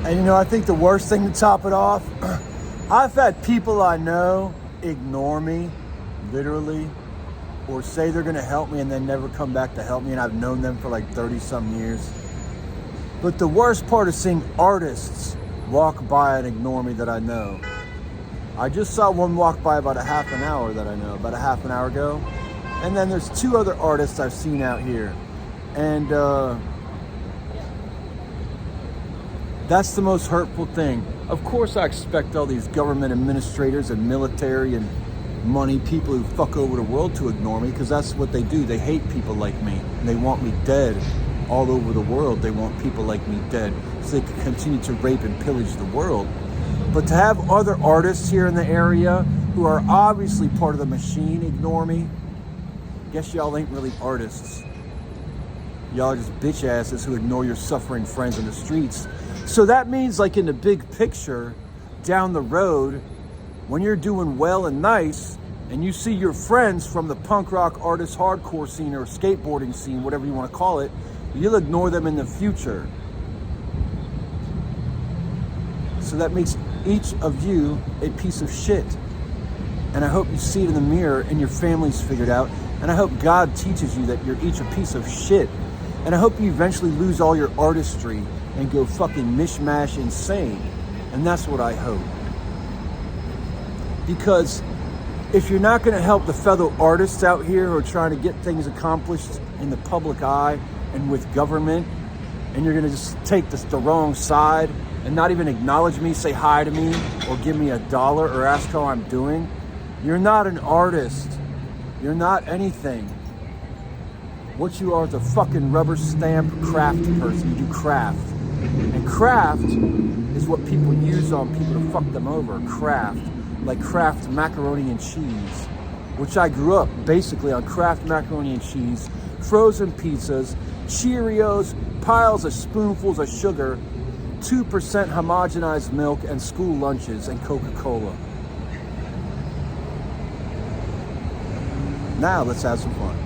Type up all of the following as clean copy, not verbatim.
And you know, I think the worst thing to top it off, I've had people I know ignore me, literally, or say they're gonna help me and then never come back to help me, and I've known them for like 30-some years. But the worst part is seeing artists walk by and ignore me that I know. I just saw one walk by about a half an hour ago. And then there's two other artists I've seen out here. And that's the most hurtful thing. Of course I expect all these government administrators and military and money people who fuck over the world to ignore me, because that's what they do. They hate people like me. And they want me dead all over the world. They want people like me dead so they can continue to rape and pillage the world. But to have other artists here in the area who are obviously part of the machine ignore me, guess y'all ain't really artists. Y'all are just bitch asses who ignore your suffering friends in the streets. So that means, like, in the big picture, down the road, when you're doing well and nice, and you see your friends from the punk rock artist hardcore scene or skateboarding scene, whatever you want to call it, you'll ignore them in the future. So that makes each of you a piece of shit. And I hope you see it in the mirror and your family's figured out. And I hope God teaches you that you're each a piece of shit. And I hope you eventually lose all your artistry and go fucking mishmash insane. And that's what I hope. Because if you're not going to help the fellow artists out here who are trying to get things accomplished in the public eye and with government, and you're going to just take the wrong side and not even acknowledge me, say hi to me, or give me $1 or ask how I'm doing, you're not an artist. You're not anything. What you are is a fucking rubber stamp craft person. You do craft. And craft is what people use on people to fuck them over. Craft. Like Kraft macaroni and cheese, which I grew up basically on Kraft macaroni and cheese, frozen pizzas, Cheerios, piles of spoonfuls of sugar, 2% homogenized milk, and school lunches and Coca-Cola. Now let's have some fun.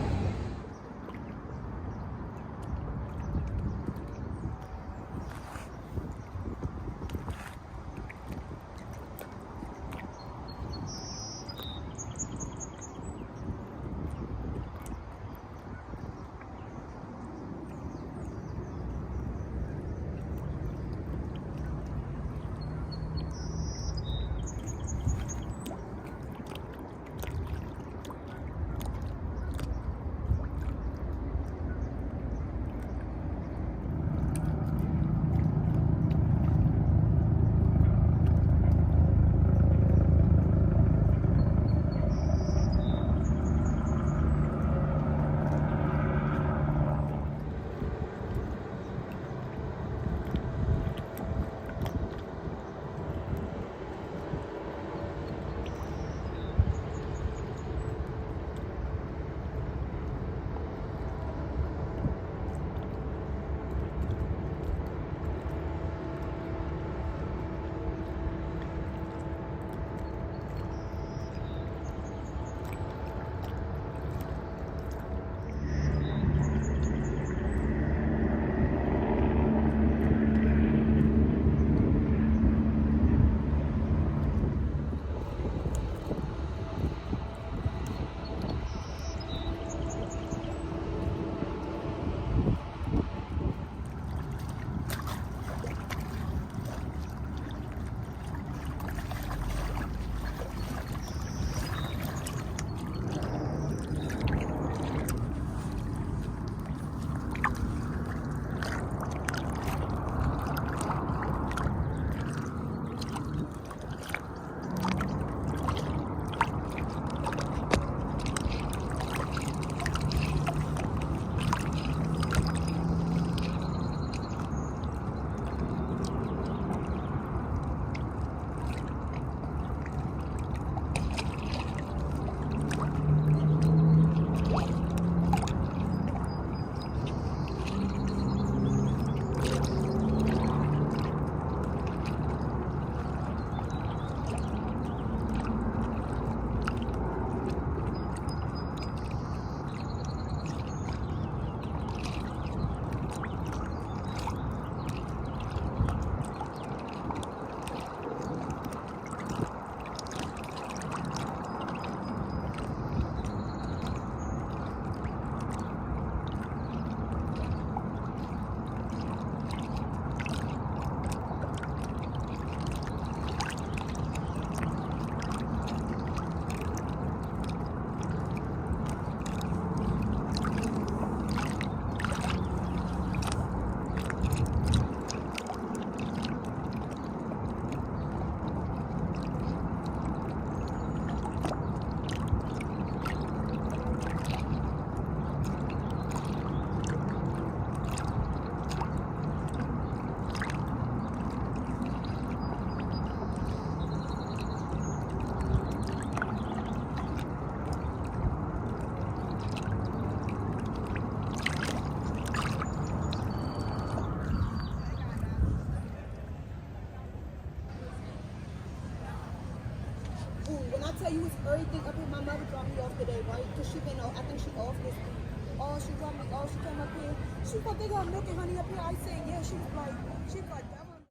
When I tell you it's everything up here, my mother dropped me off today, right? Because she been, I think she off this week. Oh, she dropped me off. She came up here. She thought they got milk and honey up here. I said, yeah. She was like,